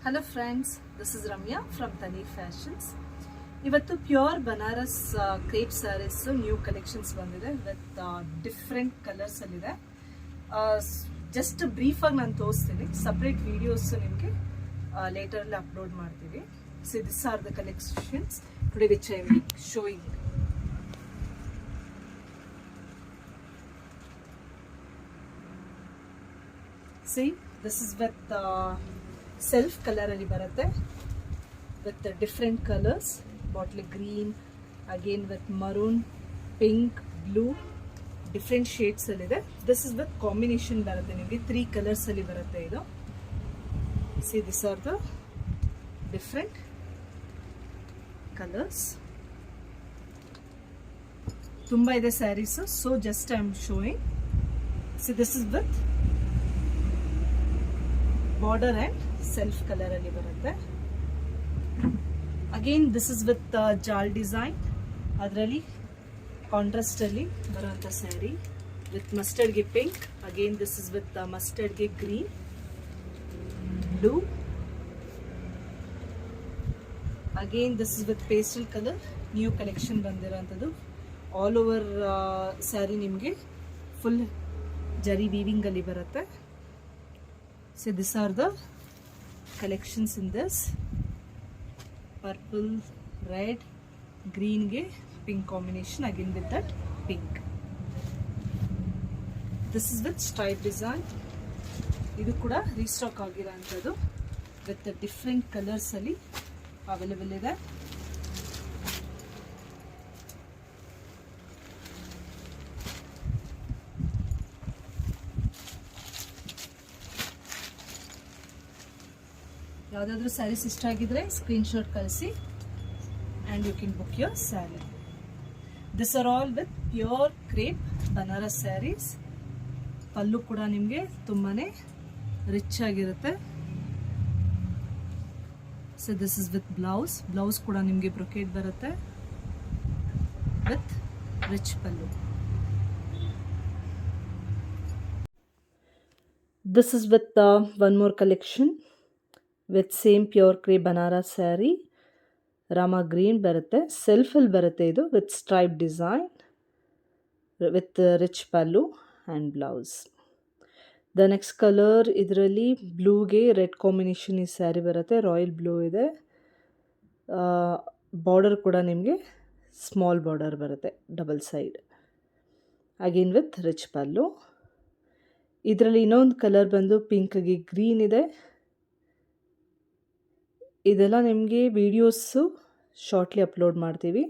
Hello friends, this is Ramya from Tani Fashions. ಇವತ್ತು pure Banaras crepe sarees new collections ಬಂದಿದೆ with different colours ಅಲ್ಲಿದೆ. Just brief ಆಗಿ ನಾನು ತೋರಿಸ್ತೀನಿ, ಸಪ್ರೇಟ್ ವಿಡಿಯೋಸ್ ನಿಮಗೆ ಲೇಟರ್ ಅಲ್ಲಿ ಅಪ್ಲೋಡ್ ಮಾಡ್ತೀವಿ. So this are the collections today which I am showing. See, this is with self color ಅಲ್ಲಿ ಬರುತ್ತೆ with different colors, bottle green, again with maroon, pink, blue, different shades ಅಲ್ಲಿ ಇದೆ. This is with combination ಬರುತ್ತೆ, ನಿಮಗೆ 3 colors ಅಲ್ಲಿ ಬರುತ್ತೆ ಇದು. See, these are the different colors. ತುಂಬಾ ಇದೆ saris, so just I am showing. See, this is with border and self color ಅಲ್ಲಿ ಬರುತ್ತೆ. Again this is with jaal design, ಅದರಲ್ಲಿ ಕಾಂಟ್ರಾಸ್ಟ್ ಅಲ್ಲಿ ಬರುವಂತ ಸ್ಯಾರಿ ವಿತ್ ಮಸ್ಟರ್ಡ್ ಗೆ pink. Again this is with mustard ಗೆ green, blue. Again this is with pastel colour, new collection ಬಂದಿರೋಂಥದ್ದು. All over sari ನಿಮಗೆ full ಜರಿ ವೀವಿಂಗ್ ಅಲ್ಲಿ ಬರುತ್ತೆ. So these are the collections in this purple, red, green ge pink combination, again with that pink. This is with stripe design. Idu kuda restock agirantadu with the different colors ali available ide. ಯಾವುದಾದ್ರೂ ಸ್ಯಾರೀಸ್ ಇಷ್ಟ ಆಗಿದ್ರೆ screenshot ಕಳಿಸಿ and you can book your sari. This are all with pure crepe Banaras saris. Pallu ಕೂಡ ನಿಮಗೆ ತುಂಬಾ rich ಆಗಿರುತ್ತೆ. So this is with blouse ಕೂಡ ನಿಮಗೆ ಬ್ರೊಕೇಡ್ ಬರುತ್ತೆ with rich pallu. This is with one more collection with same pure crepe Banaras sari. Rama green ಬರುತ್ತೆ, ಸೆಲ್ಫಲ್ಲಿ ಬರುತ್ತೆ ಇದು with stripe design with rich pallu and blouse. The next colour ಇದರಲ್ಲಿ ಬ್ಲೂಗೆ ರೆಡ್ ಕಾಂಬಿನೇಷನ್ ಈ ಸ್ಯಾರಿ ಬರುತ್ತೆ, ರಾಯಲ್ ಬ್ಲೂ ಇದೆ. ಬಾರ್ಡರ್ ಕೂಡ ನಿಮಗೆ ಸ್ಮಾಲ್ ಬಾರ್ಡರ್ ಬರುತ್ತೆ double side, again with rich pallu. ಇದರಲ್ಲಿ ಇನ್ನೊಂದು ಕಲರ್ ಬಂದು ಪಿಂಕ್ಗೆ ಗ್ರೀನ್ ಇದೆ. ಇದೆಲ್ಲ ನಿಮಗೆ ವಿಡಿಯೋಸು ಶಾರ್ಟ್ಲಿ ಅಪ್ಲೋಡ್ ಮಾಡ್ತೀವಿ.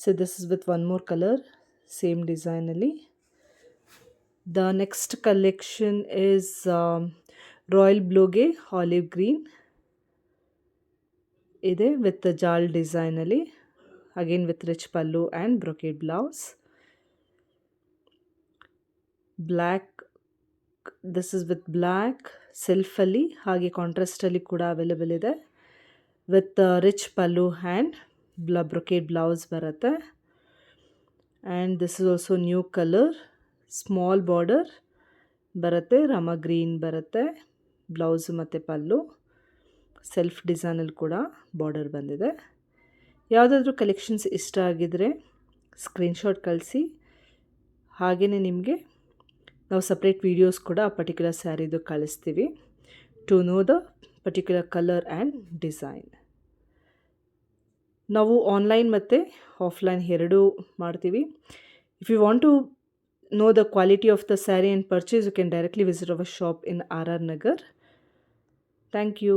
So this is with one more colour same ಡಿಸೈನಲ್ಲಿ. The next collection is royal ಬ್ಲೂಗೆ ಆಲಿವ್ ಗ್ರೀನ್ ಇದೆ ವಿತ್ ಜಾಲ್ ಡಿಸೈನಲ್ಲಿ, again with rich pallu and brocade blouse. Black, this is with black ಸೆಲ್ಫಲ್ಲಿ, ಹಾಗೆ ಕಾಂಟ್ರಾಸ್ಟಲ್ಲಿ ಕೂಡ ಅವೈಲೇಬಲ್ ಇದೆ with rich pallu and brocade blouse ಬರುತ್ತೆ. And this is also new colour, small border ಬರುತ್ತೆ, ರಾಮ ಗ್ರೀನ್ ಬರುತ್ತೆ ಬ್ಲೌಸು ಮತ್ತು ಪಲ್ಲು. ಸೆಲ್ಫ್ ಡಿಸೈನಲ್ಲಿ ಕೂಡ ಬಾರ್ಡರ್ ಬಂದಿದೆ. ಯಾವುದಾದ್ರೂ ಕಲೆಕ್ಷನ್ಸ್ ಇಷ್ಟ ಆಗಿದರೆ ಸ್ಕ್ರೀನ್ಶಾಟ್ ಕಳಿಸಿ, ಹಾಗೆಯೇ ನಿಮಗೆ ನಾವು ಸಪ್ರೇಟ್ ವೀಡಿಯೋಸ್ ಕೂಡ ಆ ಪರ್ಟಿಕ್ಯುಲರ್ ಸ್ಯಾರಿದು ಕಳಿಸ್ತೀವಿ to know the particular colour and design. ನಾವು ಆನ್ಲೈನ್ ಮತ್ತು ಆಫ್ಲೈನ್ ಎರಡೂ ಮಾಡ್ತೀವಿ. If you want to know the quality of the saree and purchase, you can directly visit our shop in RR Nagar. Thank you.